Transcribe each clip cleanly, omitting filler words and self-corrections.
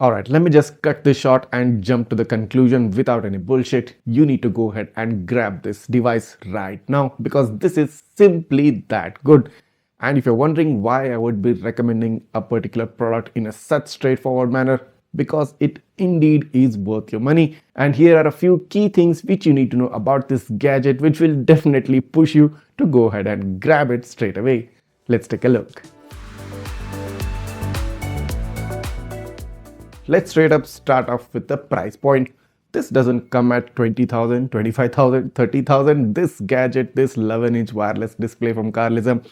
Alright, let me just cut this short and jump to the conclusion without any bullshit. You need to go ahead and grab this device right now because this is simply that good. And if you're wondering why I would be recommending a particular product in a such straightforward manner, because it indeed is worth your money. And here are a few key things which you need to know about this gadget, which will definitely push you to go ahead and grab it straight away. Let's take a look. Let's straight up start off with the price point. This doesn't come at 20,000, 25,000, 30,000. This gadget, this 11-inch wireless display from Carlizem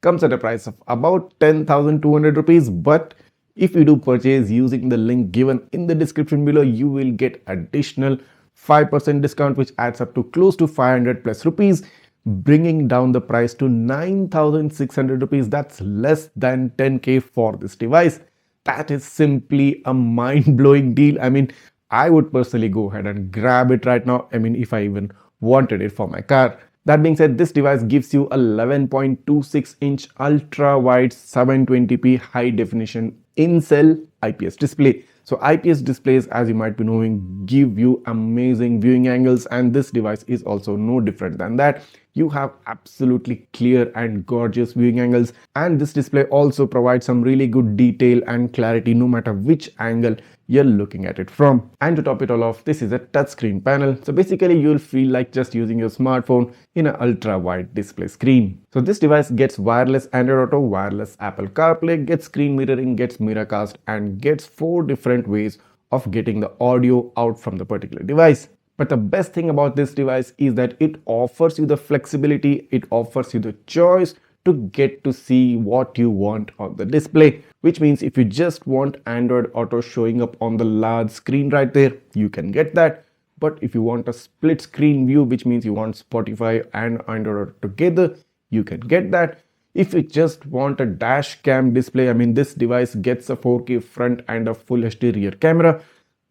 comes at a price of about 10,200 rupees. But if you do purchase using the link given in the description below, you will get additional 5% discount, which adds up to close to 500 plus rupees, bringing down the price to 9,600 rupees. That's less than 10k for this device. That is simply a mind-blowing deal. I mean, I would personally go ahead and grab it right now. I mean, if I even wanted it for my car. That being said, this device gives you a 11.26-inch ultra-wide 720p high-definition in-cell IPS display. So IPS displays, as you might be knowing, give you amazing viewing angles, and this device is also no different than that. You have absolutely clear and gorgeous viewing angles, and this display also provides some really good detail and clarity no matter which angle you're looking at it from. And to top it all off, this is a touchscreen panel. So basically you'll feel like just using your smartphone in an ultra wide display screen. So this device gets wireless Android Auto, wireless Apple CarPlay, gets screen mirroring, gets Miracast, and gets 4 different ways of getting the audio out from the particular device. But the best thing about this device is that it offers you the flexibility, it offers you the choice to get to see what you want on the display, which means if you just want Android Auto showing up on the large screen right there, you can get that. But if you want a split screen view, which means you want Spotify and Android Auto together, you can get that. If you just want a dash cam display, I mean, this device gets a 4K front and a full HD rear camera,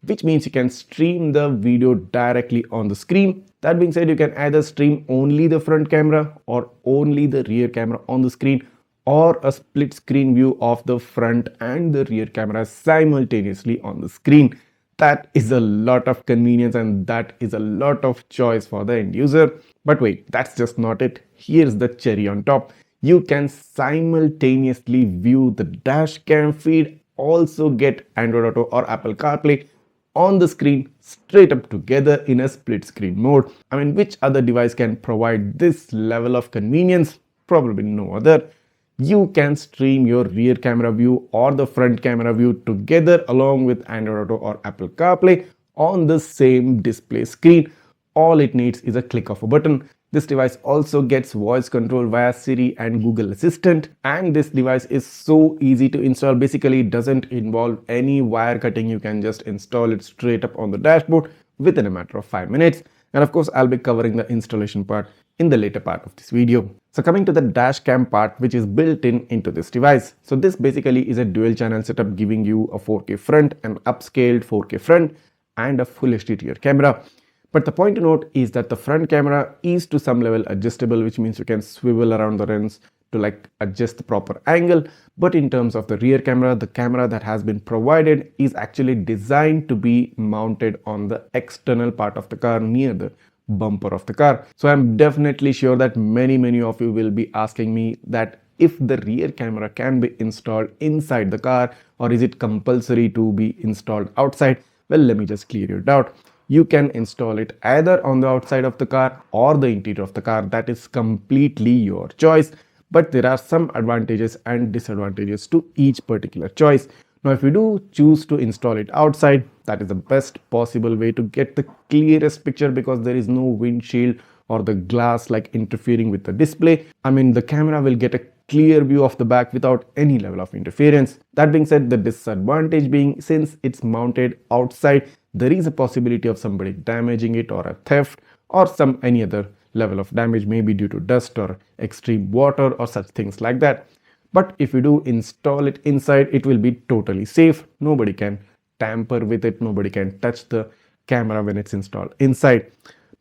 which means you can stream the video directly on the screen. That being said, you can either stream only the front camera or only the rear camera on the screen, or a split screen view of the front and the rear camera simultaneously on the screen. That is a lot of convenience and that is a lot of choice for the end user. But wait, that's just not it. Here's the cherry on top. You can simultaneously view the dash cam feed, also get Android Auto or Apple CarPlay on the screen straight up together in a split screen mode. I mean, which other device can provide this level of convenience? Probably no other. You can stream your rear camera view or the front camera view together along with Android Auto or Apple CarPlay on the same display screen. All it needs is a click of a button. This device also gets voice control via Siri and Google Assistant, and this device is so easy to install. Basically, it doesn't involve any wire cutting. You can just install it straight up on the dashboard within a matter of 5 minutes. And of course, I'll be covering the installation part in the later part of this video. So coming to the dash cam part, which is built into this device. So this basically is a dual channel setup giving you a 4K front, an upscaled 4K front, and a full HD rear camera. But the point to note is that the front camera is to some level adjustable, which means you can swivel around the lens to like adjust the proper angle. But in terms of the rear camera, the camera that has been provided is actually designed to be mounted on the external part of the car near the bumper of the car. So I'm definitely sure that many of you will be asking me that if the rear camera can be installed inside the car, or is it compulsory to be installed outside? Well, let me just clear it out. You can install it either on the outside of the car or the interior of the car. That is completely your choice. But there are some advantages and disadvantages to each particular choice. Now, if you do choose to install it outside, that is the best possible way to get the clearest picture because there is no windshield or the glass like interfering with the display. I mean, the camera will get a clear view of the back without any level of interference. That being said, the disadvantage being since it's mounted outside, there is a possibility of somebody damaging it or a theft or any other level of damage, maybe due to dust or extreme water or such things like that. But if you do install it inside, it will be totally safe. Nobody can tamper with it. Nobody can touch the camera when it's installed inside.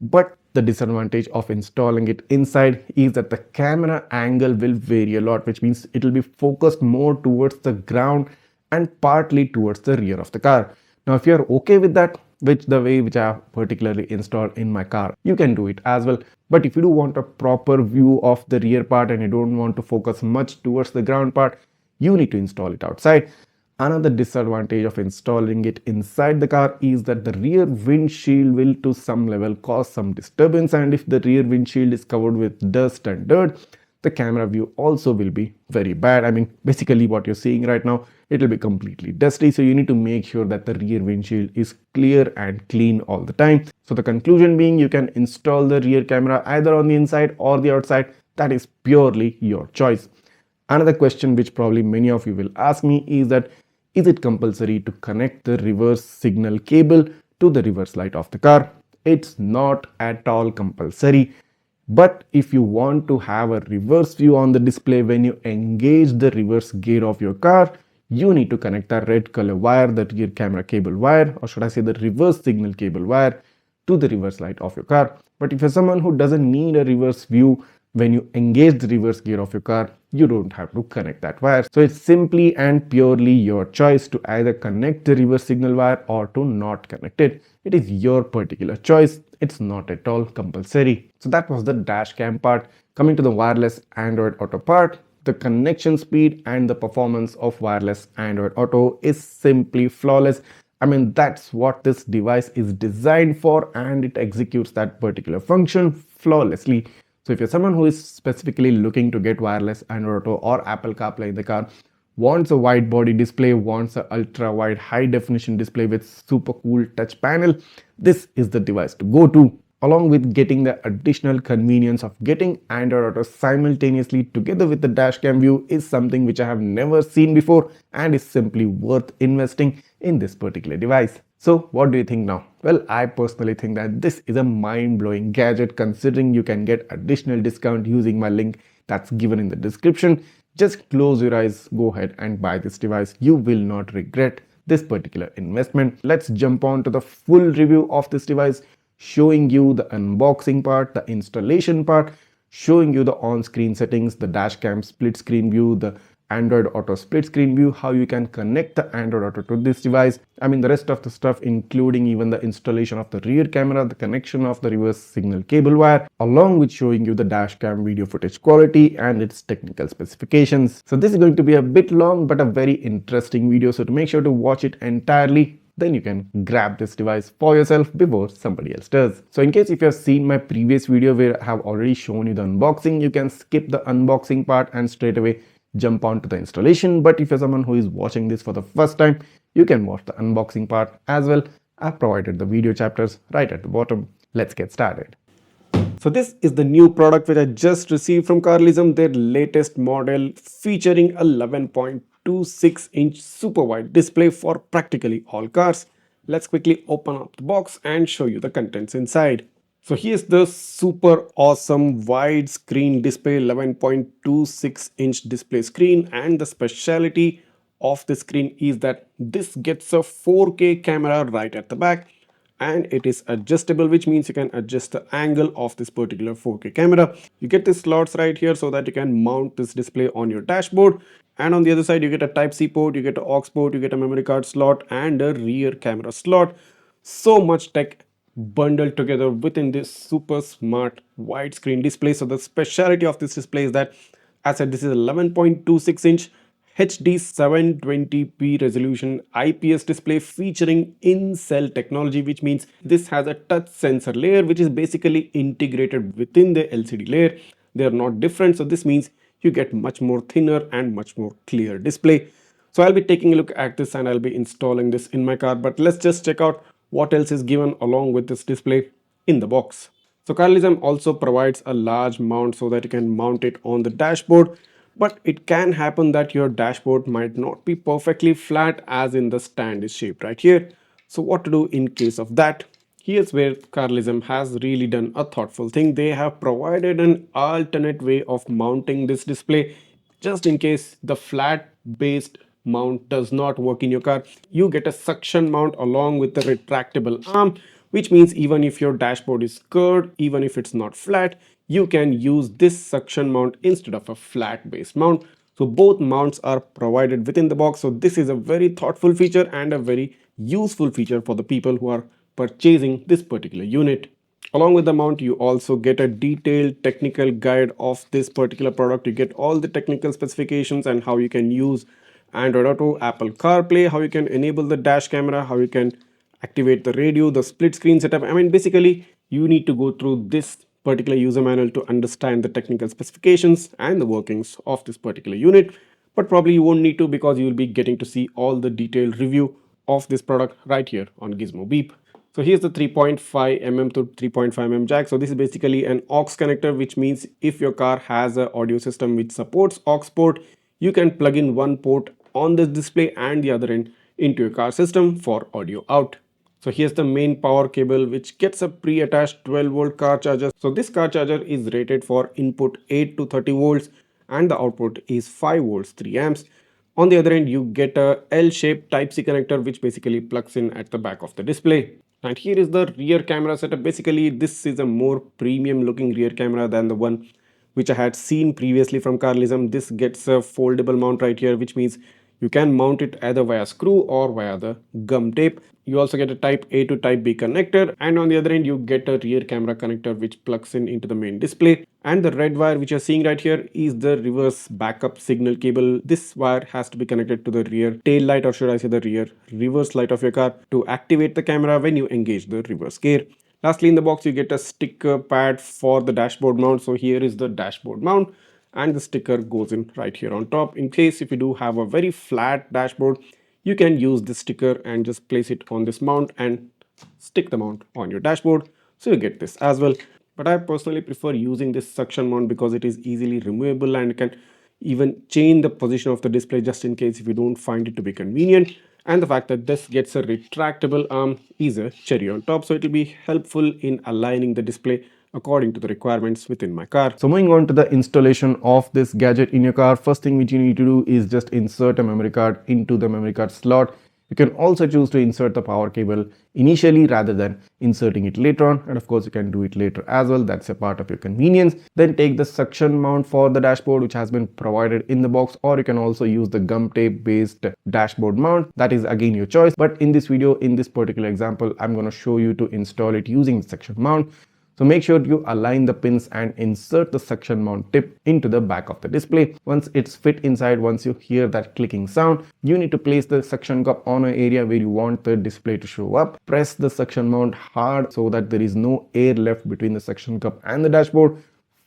But the disadvantage of installing it inside is that the camera angle will vary a lot, which means it will be focused more towards the ground and partly towards the rear of the car. Now, if you're okay with that, which the way which I have particularly installed in my car, you can do it as well. But if you do want a proper view of the rear part and you don't want to focus much towards the ground part, you need to install it outside. Another disadvantage of installing it inside the car is that the rear windshield will to some level cause some disturbance, and if the rear windshield is covered with dust and dirt, the camera view also will be very bad. I mean, basically what you're seeing right now, it will be completely dusty. So you need to make sure that the rear windshield is clear and clean all the time. So the conclusion being, you can install the rear camera either on the inside or the outside. That is purely your choice. Another question which probably many of you will ask me is that, is it compulsory to connect the reverse signal cable to the reverse light of the car? It's not at all compulsory. But if you want to have a reverse view on the display when you engage the reverse gear of your car, you need to connect the red color wire, the rear camera cable wire, or should I say the reverse signal cable wire, to the reverse light of your car. But if you're someone who doesn't need a reverse view when you engage the reverse gear of your car, you don't have to connect that wire. So it's simply and purely your choice to either connect the reverse signal wire or to not connect it. It is your particular choice. It's not at all compulsory. So that was the dash cam part. Coming to the wireless Android Auto part, the connection speed and the performance of wireless Android Auto is simply flawless. I mean, that's what this device is designed for, and it executes that particular function flawlessly. So if you're someone who is specifically looking to get wireless Android Auto or Apple CarPlay in the car, wants a wide body display, wants an ultra wide high definition display with super cool touch panel, this is the device to go to. Along with getting the additional convenience of getting Android Auto simultaneously together with the dashcam view is something which I have never seen before and is simply worth investing in this particular device. So what do you think now? Well, I personally think that this is a mind-blowing gadget, considering you can get additional discount using my link that's given in the description. Just close your eyes, go ahead and buy this device. You will not regret this particular investment. Let's jump on to the full review of this device, showing you the unboxing part, the installation part, showing you the on-screen settings, the dashcam split screen view, the Android Auto split screen view, how you can connect the Android Auto to this device. I mean, the rest of the stuff, including even the installation of the rear camera, the connection of the reverse signal cable wire, along with showing you the dashcam video footage quality and its technical specifications. So this is going to be a bit long, but a very interesting video. So to make sure to watch it entirely, then you can grab this device for yourself before somebody else does. So in case if you have seen my previous video where I have already shown you the unboxing, you can skip the unboxing part and straight away jump on to the installation. But if you're someone who is watching this for the first time, you can watch the unboxing part as well. I've provided the video chapters right at the bottom. Let's get started. So this is the new product which I just received from Carlizem, their latest model featuring a 11.26-inch super wide display for practically all cars. Let's quickly open up the box and show you the contents inside. So here's the super awesome widescreen display, 11.26-inch display screen, and the speciality of the screen is that this gets a 4K camera right at the back, and it is adjustable, which means you can adjust the angle of this particular 4K camera. You get the slots right here so that you can mount this display on your dashboard, and on the other side you get a Type-C port, you get an aux port, you get a memory card slot and a rear camera slot. So much tech bundled together within this super smart widescreen display. So the speciality of this display is that, as I said, this is 11.26-inch HD 720p resolution IPS display featuring in-cell technology, which means this has a touch sensor layer which is basically integrated within the LCD layer. They are not different, so this means you get much more thinner and much more clear display. So I'll be taking a look at this and I'll be installing this in my car, but let's just check out what else is given along with this display in the box. So Carlizem also provides a large mount so that you can mount it on the dashboard, but it can happen that your dashboard might not be perfectly flat as in the stand is shaped right here. So what to do in case of that? Here's where Carlizem has really done a thoughtful thing. They have provided an alternate way of mounting this display just in case the flat based mount does not work in your car. You get a suction mount along with the retractable arm, which means even if your dashboard is curved, even if it's not flat, you can use this suction mount instead of a flat base mount. So both mounts are provided within the box. So this is a very thoughtful feature and a very useful feature for the people who are purchasing this particular unit. Along with the mount, you also get a detailed technical guide of this particular product. You get all the technical specifications and how you can use Android Auto, Apple CarPlay, how you can enable the dash camera, how you can activate the radio, the split screen setup. I mean, basically, you need to go through this particular user manual to understand the technical specifications and the workings of this particular unit. But probably you won't need to, because you will be getting to see all the detailed review of this product right here on Gizmo Beep. So here's the 3.5mm to 3.5mm jack. So this is basically an aux connector, which means if your car has an audio system which supports aux port, you can plug in one port on this display and the other end into your car system for audio out. So here's the main power cable, which gets a pre-attached 12-volt car charger. So this car charger is rated for input 8 to 30 volts and the output is 5 volts 3 amps. On the other end, you get a L-shaped Type-C connector, which basically plugs in at the back of the display. And here is the rear camera setup. Basically, this is a more premium looking rear camera than the one which I had seen previously from Carlizem. This gets a foldable mount right here, which means you can mount it either via screw or via the gum tape. You also get a type A to type B connector, and on the other end you get a rear camera connector which plugs in into the main display. And the red wire which you're seeing right here is the reverse backup signal cable. This wire has to be connected to the rear tail light, or should I say the rear reverse light of your car, to activate the camera when you engage the reverse gear. Lastly, in the box you get a sticker pad for the dashboard mount. So here is the dashboard mount, and the sticker goes in right here on top. In case if you do have a very flat dashboard, you can use this sticker and just place it on this mount and stick the mount on your dashboard, so you get this as well. But I personally prefer using this suction mount because it is easily removable and can even change the position of the display just in case if you don't find it to be convenient. And the fact that this gets a retractable arm is a cherry on top, so it will be helpful in aligning the display according to the requirements within my car. So moving on to the installation of this gadget in your car, first thing which you need to do is just insert a memory card into the memory card slot. You can also choose to insert the power cable initially rather than inserting it later on, and of course you can do it later as well. That's a part of your convenience. Then take the suction mount for the dashboard which has been provided in the box, or you can also use the gum tape based dashboard mount. That is again your choice, but in this video, in this particular example, I'm going to show you to install it using the suction mount. So make sure you align the pins and insert the suction mount tip into the back of the display. Once it's fit inside, once you hear that clicking sound, you need to place the suction cup on an area where you want the display to show up. Press the suction mount hard so that there is no air left between the suction cup and the dashboard.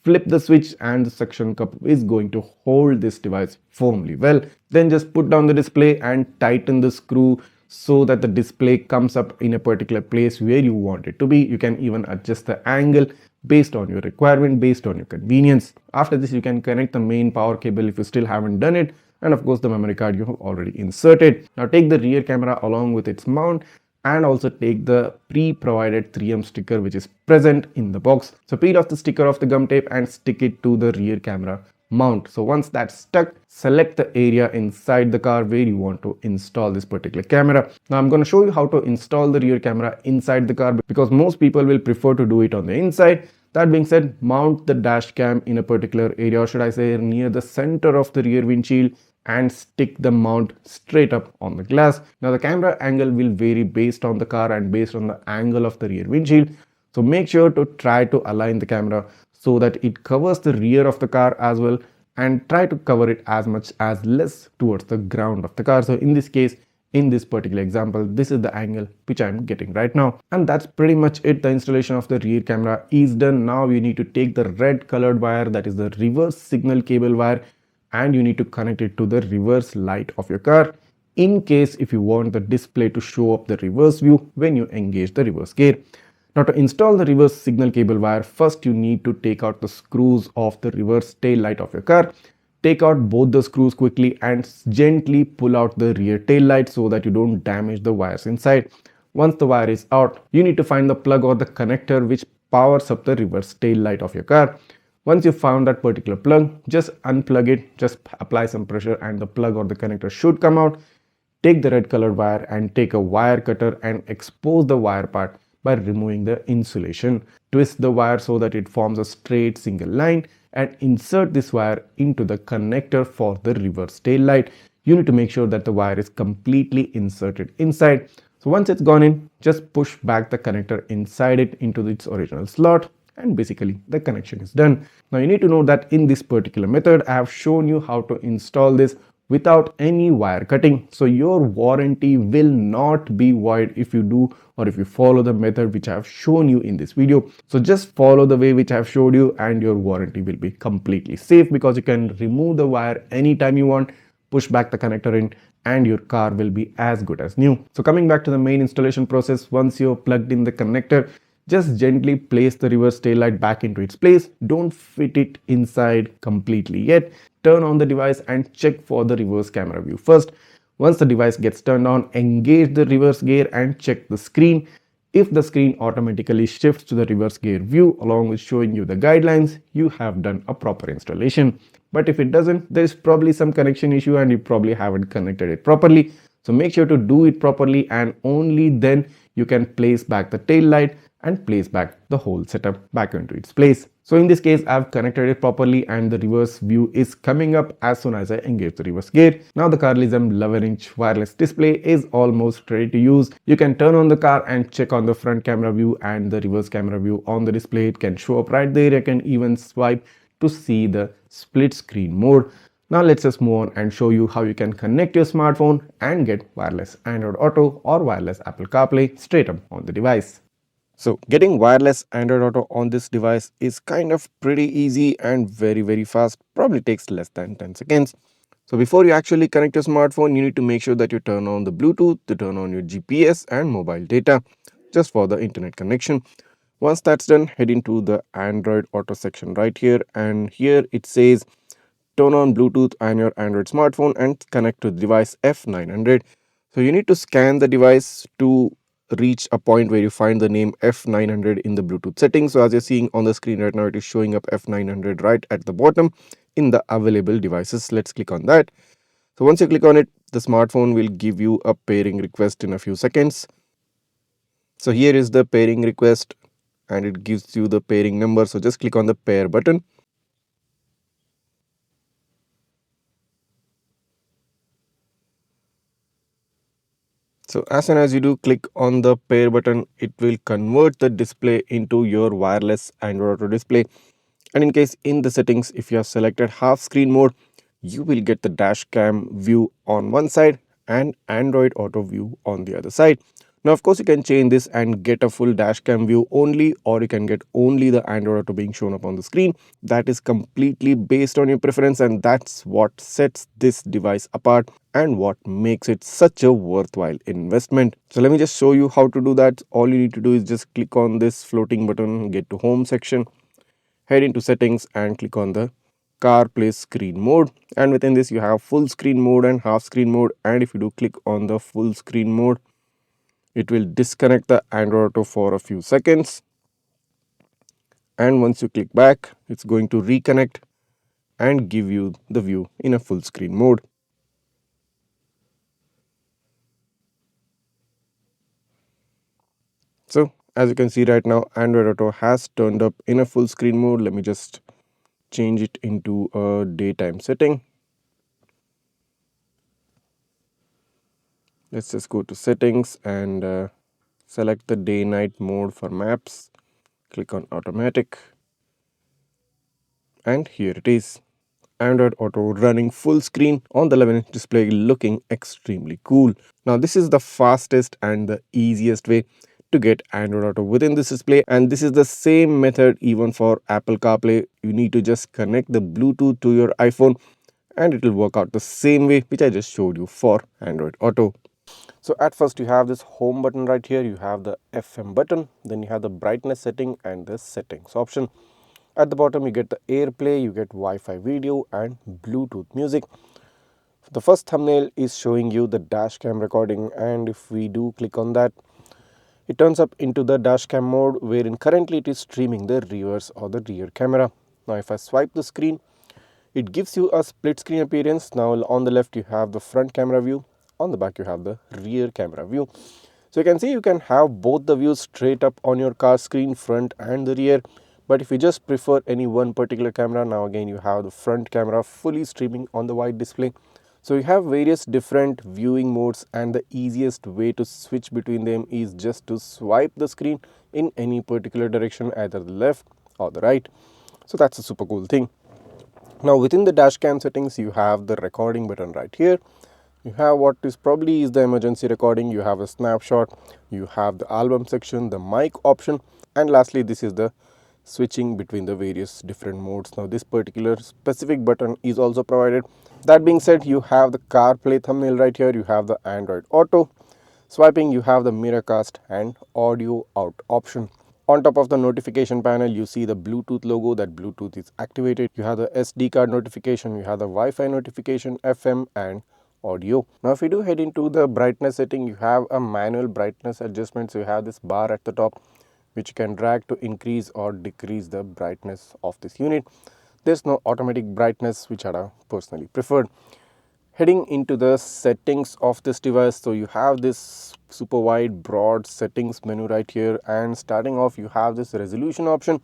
Flip the switch and the suction cup is going to hold this device firmly well. Then just put down the display and tighten the screw so that the display comes up in a particular place where you want it to be. You can even adjust the angle based on your requirement, based on your convenience. After this, you can connect the main power cable if you still haven't done it, and of course the memory card you have already inserted. Now take the rear camera along with its mount, and also take the pre-provided 3M sticker which is present in the box. So peel off the sticker of the gum tape and stick it to the rear camera mount. So once that's stuck, select the area inside the car where you want to install this particular camera. Now I'm going to show you how to install the rear camera inside the car, because most people will prefer to do it on the inside. That being said, mount the dash cam in a particular area, or should I say near the center of the rear windshield, and stick the mount straight up on the glass. Now the camera angle will vary based on the car and based on the angle of the rear windshield. So make sure to try to align the camera so that it covers the rear of the car as well, and try to cover it as much as less towards the ground of the car. So in this case, in this particular example, this is the angle which I'm getting right now. And that's pretty much it. The installation of the rear camera is done. Now you need to take the red colored wire, that is the reverse signal cable wire, and you need to connect it to the reverse light of your car, in case if you want the display to show up the reverse view when you engage the reverse gear. Now to install the reverse signal cable wire, first you need to take out the screws of the reverse tail light of your car. Take out both the screws quickly and gently pull out the rear tail light so that you don't damage the wires inside. Once the wire is out, you need to find the plug or the connector which powers up the reverse tail light of your car. Once you found that particular plug, just unplug it, just apply some pressure and the plug or the connector should come out. Take the red colored wire and take a wire cutter and expose the wire part by removing the insulation. Twist the wire so that it forms a straight single line and insert this wire into the connector for the reverse tail light. You need to make sure that the wire is completely inserted inside. So once it's gone in, just push back the connector inside it into its original slot, and basically the connection is done. Now you need to know that in this particular method, I have shown you how to install this without any wire cutting. So your warranty will not be void if you do, or if you follow the method which I have shown you in this video. So just follow the way which I have showed you and your warranty will be completely safe, because you can remove the wire anytime you want, push back the connector in, and your car will be as good as new. So coming back to the main installation process, once you've plugged in the connector, just gently place the reverse tail light back into its place. Don't fit it inside completely yet. Turn on the device and check for the reverse camera view first. Once the device gets turned on, engage the reverse gear and check the screen. If the screen automatically shifts to the reverse gear view along with showing you the guidelines, you have done a proper installation. But if it doesn't, there's probably some connection issue and you probably haven't connected it properly. So make sure to do it properly, and only then you can place back the tail light and place back the whole setup back into its place. So in this case, I've connected it properly and the reverse view is coming up as soon as I engage the reverse gear. Now the Carlizem 11-inch wireless display is almost ready to use. You can turn on the car and check on the front camera view and the reverse camera view on the display. It can show up right there. You can even swipe to see the split screen mode. Now let's just move on and show you how you can connect your smartphone and get wireless Android Auto or wireless Apple CarPlay straight up on the device. So getting wireless Android Auto on this device is kind of pretty easy and very fast. Probably takes less than 10 seconds. So before you actually connect your smartphone, you need to make sure that you turn on the Bluetooth, to turn on your GPS and mobile data just for the internet connection. Once that's done, head into the Android Auto section right here, and here it says turn on Bluetooth on your Android smartphone and connect to the device F900. So you need to scan the device to reach a point where you find the name F900 in the Bluetooth settings. So as you're seeing on the screen right now, it is showing up F900 right at the bottom in the available devices. Let's click on that. So once you click on it, the smartphone will give you a pairing request in a few seconds. So here is the pairing request and it gives you the pairing number. So just click on the pair button. So as soon as you do click on the pair button, it will convert the display into your wireless Android Auto display. And in case in the settings, if you have selected half screen mode, you will get the dash cam view on one side and Android Auto view on the other side. Now, of course, you can change this and get a full dash cam view only, or you can get only the Android Auto being shown up on the screen. That is completely based on your preference, and that's what sets this device apart and what makes it such a worthwhile investment. So let me just show you how to do that. All you need to do is just click on this floating button, get to home section, head into settings and click on the CarPlay screen mode, and within this you have full screen mode and half screen mode. And if you do click on the full screen mode, it will disconnect the Android Auto for a few seconds, and once you click back, it's going to reconnect and give you the view in a full screen mode. So as you can see right now, Android Auto has turned up in a full screen mode. Let me just change it into a daytime setting. Let's just go to settings and select the day night mode for maps. Click on automatic. And here it is. Android Auto running full screen on the 11-inch display, looking extremely cool. Now this is the fastest and the easiest way to get Android Auto within this display, and this is the same method even for Apple CarPlay. You need to just connect the Bluetooth to your iPhone and it will work out the same way which I just showed you for Android Auto. So at first you have this home button right here, you have the FM button, then you have the brightness setting and the settings option. At the bottom you get the AirPlay, you get Wi-Fi video and Bluetooth music. The first thumbnail is showing you the dash cam recording, and if we do click on that, it turns up into the dash cam mode, wherein currently it is streaming the reverse or the rear camera. Now if I swipe the screen, it gives you a split screen appearance. Now on the left you have the front camera view, on the back you have the rear camera view. So you can see you can have both the views straight up on your car screen, front and the rear. But if you just prefer any one particular camera, now again you have the front camera fully streaming on the wide display. So you have various different viewing modes, and the easiest way to switch between them is just to swipe the screen in any particular direction, either the left or the right. So that's a super cool thing. Now within the dash cam settings, you have the recording button right here. You have what is probably is the emergency recording, you have a snapshot, you have the album section, the mic option, and lastly this is the switching between the various different modes. Now this particular specific button is also provided. That being said, you have the CarPlay thumbnail right here, you have the Android Auto. Swiping, you have the Miracast and audio out option. On top of the notification panel, you see the Bluetooth logo, that Bluetooth is activated. You have the SD card notification, you have the Wi-Fi notification, FM and audio. Now if you do head into the brightness setting, you have a manual brightness adjustment. So you have this bar at the top which you can drag to increase or decrease the brightness of this unit. There's no automatic brightness, which I personally preferred. Heading into the settings of this device, so you have this super wide broad settings menu right here, and starting off you have this resolution option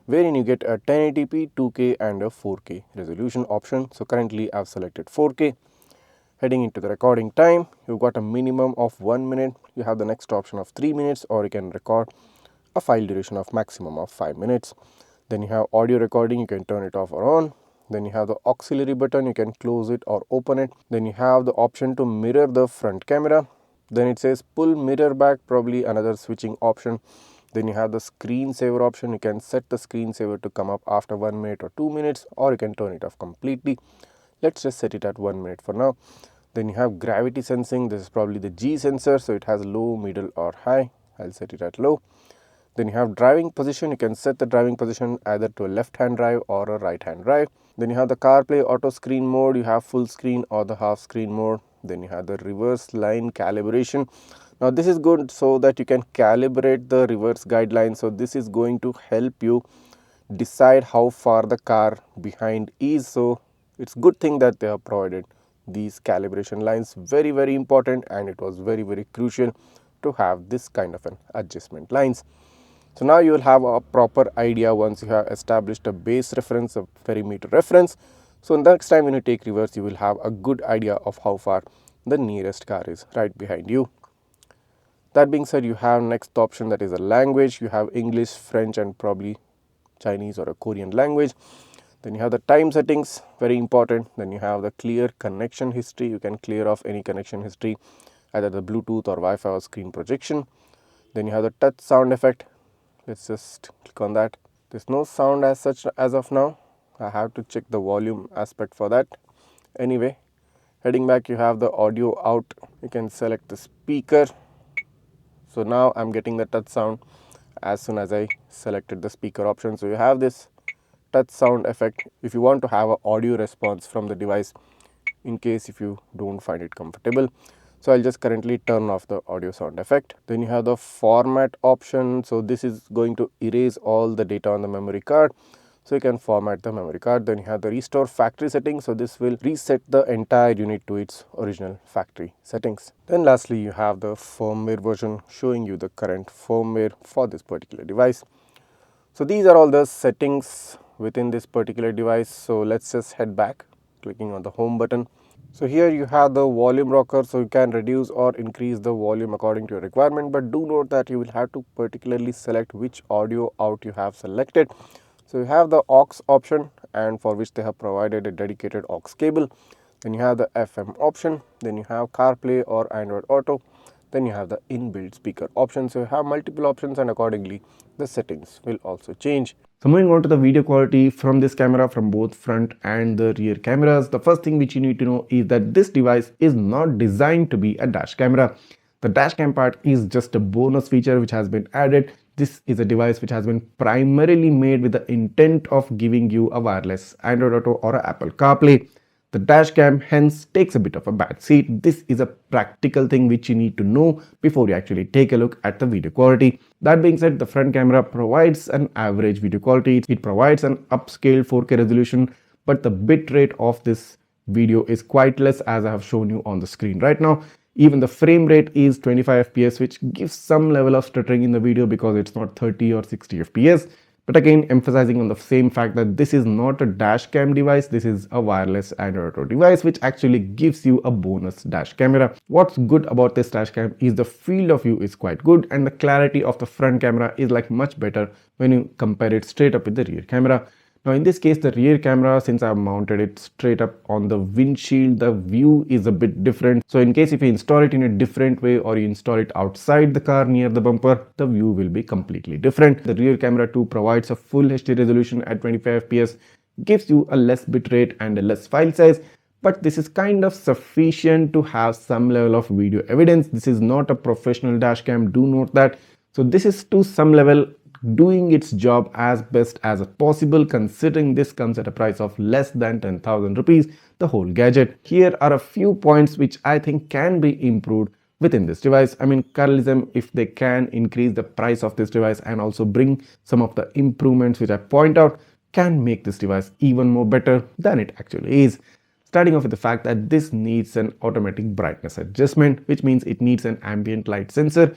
wherein you get a 1080p, 2K and a 4K resolution option. So currently I've selected 4K. Heading into the recording time, you've got a minimum of 1 minute. You have the next option of 3 minutes, or you can record a file duration of maximum of 5 minutes. Then you have audio recording, you can turn it off or on. Then you have the auxiliary button, you can close it or open it. Then you have the option to mirror the front camera. Then it says pull mirror back, probably another switching option. Then you have the screensaver option, you can set the screensaver to come up after 1 minute or 2 minutes, or you can turn it off completely. Let's just set it at 1 minute for now. Then you have gravity sensing, this is probably the G sensor, so it has low, middle or high. I'll set it at low. Then you have driving position, you can set the driving position either to a left hand drive or a right hand drive. Then you have the CarPlay auto screen mode, you have full screen or the half screen mode. Then you have the reverse line calibration. Now this is good so that you can calibrate the reverse guidelines. So this is going to help you decide how far the car behind is. So it's good thing that they have provided these calibration lines, very important, and it was very crucial to have this kind of an adjustment lines. So now you will have a proper idea once you have established a base reference, a perimeter reference. So next time when you take reverse, you will have a good idea of how far the nearest car is right behind you. That being said, you have next option, that is a language. You have English, French and probably Chinese or a Korean language. Then you have the time settings, very important. Then you have the clear connection history. You can clear off any connection history, either the Bluetooth or Wi-Fi or screen projection. Then you have the touch sound effect. Let's just click on that. There's no sound as such as of now. I have to check the volume aspect for that. Anyway, heading back, you have the audio out. You can select the speaker. So now I'm getting the touch sound as soon as I selected the speaker option. So you have this touch sound effect if you want to have an audio response from the device in case if you don't find it comfortable. So I'll just currently turn off the audio sound effect. Then you have the format option. So this is going to erase all the data on the memory card. So you can format the memory card. Then you have the restore factory settings. So this will reset the entire unit to its original factory settings. Then lastly, you have the firmware version showing you the current firmware for this particular device. So these are all the settings within this particular device. So let's just head back, clicking on the home button. So here you have the volume rocker, so you can reduce or increase the volume according to your requirement, but do note that you will have to particularly select which audio out you have selected. So you have the aux option, and for which they have provided a dedicated aux cable. Then you have the FM option, then you have CarPlay or Android Auto, then you have the inbuilt speaker option. So you have multiple options, and accordingly the settings will also change. So moving on to the video quality from this camera, from both front and the rear cameras, the first thing which you need to know is that this device is not designed to be a dash camera. The dash cam part is just a bonus feature which has been added. This is a device which has been primarily made with the intent of giving you a wireless Android Auto or a Apple CarPlay. The dash cam hence takes a bit of a back seat. This is a practical thing which you need to know before you actually take a look at the video quality. That being said, the front camera provides an average video quality. It provides an upscaled 4K resolution, but the bitrate of this video is quite less, as I have shown you on the screen right now. Even the frame rate is 25 fps, which gives some level of stuttering in the video because it's not 30 or 60 fps. But again, emphasizing on the same fact that this is not a dash cam device, this is a wireless Android Auto device which actually gives you a bonus dash camera. What's good about this dash cam is the field of view is quite good and the clarity of the front camera is like much better when you compare it straight up with the rear camera. Now in this case, the rear camera, since I've mounted it straight up on the windshield, the view is a bit different. So in case if you install it in a different way or you install it outside the car near the bumper, the view will be completely different. The rear camera too provides a full HD resolution at 25 fps, gives you a less bitrate and a less file size. But this is kind of sufficient to have some level of video evidence. This is not a professional dash cam, do note that. So this is to some level doing its job as best as possible, considering this comes at a price of less than 10,000 rupees, the whole gadget. Here are a few points which I think can be improved within this device. I mean, Carlizem, if they can increase the price of this device and also bring some of the improvements which I point out, can make this device even more better than it actually is. Starting off with the fact that this needs an automatic brightness adjustment, which means it needs an ambient light sensor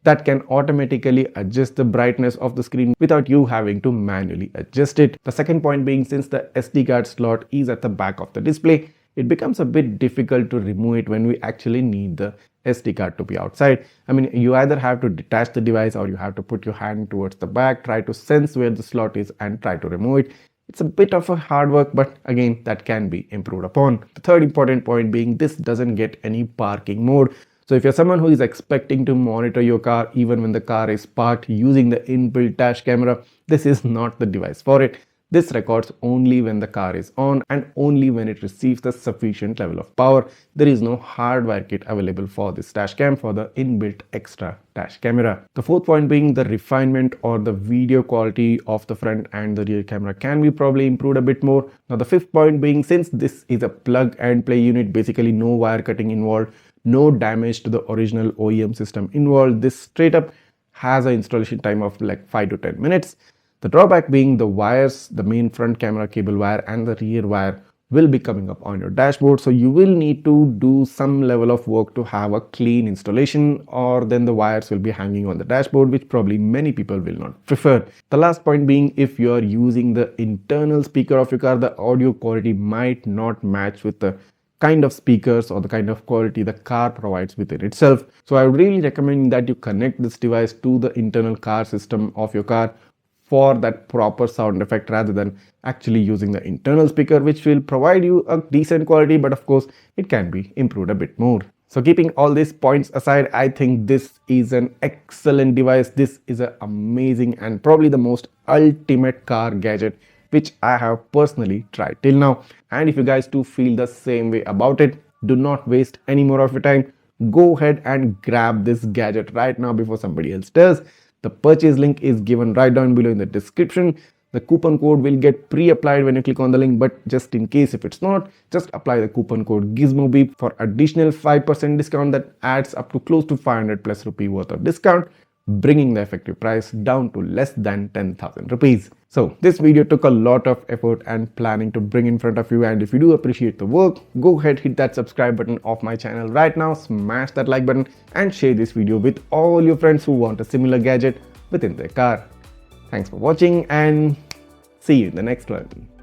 that can automatically adjust the brightness of the screen without you having to manually adjust it. The second point being, since the SD card slot is at the back of the display, it becomes a bit difficult to remove it when we actually need the SD card to be outside. I mean, you either have to detach the device or you have to put your hand towards the back, try to sense where the slot is and try to remove it. It's a bit of a hard work, but again, that can be improved upon. The third important point being, this doesn't get any parking mode. So if you're someone who is expecting to monitor your car even when the car is parked using the inbuilt dash camera, this is not the device for it. This records only when the car is on and only when it receives the sufficient level of power. There is no hardware kit available for this dash cam for the inbuilt extra dash camera. The fourth point being, the refinement or the video quality of the front and the rear camera can be probably improved a bit more. Now the fifth point being, since this is a plug and play unit, basically no wire cutting involved, no damage to the original OEM system involved, this straight up has an installation time of like 5 to 10 minutes. The drawback being the wires, the main front camera cable wire and the rear wire will be coming up on your dashboard. So you will need to do some level of work to have a clean installation, or then the wires will be hanging on the dashboard, which probably many people will not prefer. The last point being, if you are using the internal speaker of your car, the audio quality might not match with the kind of speakers or the kind of quality the car provides within itself. So I would really recommend that you connect this device to the internal car system of your car for that proper sound effect, rather than actually using the internal speaker, which will provide you a decent quality, but of course it can be improved a bit more. So keeping all these points aside, I think this is an excellent device. This is an amazing and probably the most ultimate car gadget which I have personally tried till now. And if you guys do feel the same way about it, do not waste any more of your time. Go ahead and grab this gadget right now before somebody else does. The purchase link is given right down below in the description. The coupon code will get pre-applied when you click on the link, but just in case if it's not, just apply the coupon code GizmoBeep for additional 5% discount that adds up to close to 500 plus rupee worth of discount, bringing the effective price down to less than 10,000 rupees. So this video took a lot of effort and planning to bring in front of you, and if you do appreciate the work, go ahead, hit that subscribe button of my channel right now, smash that like button and share this video with all your friends who want a similar gadget within their car. Thanks for watching and see you in the next one.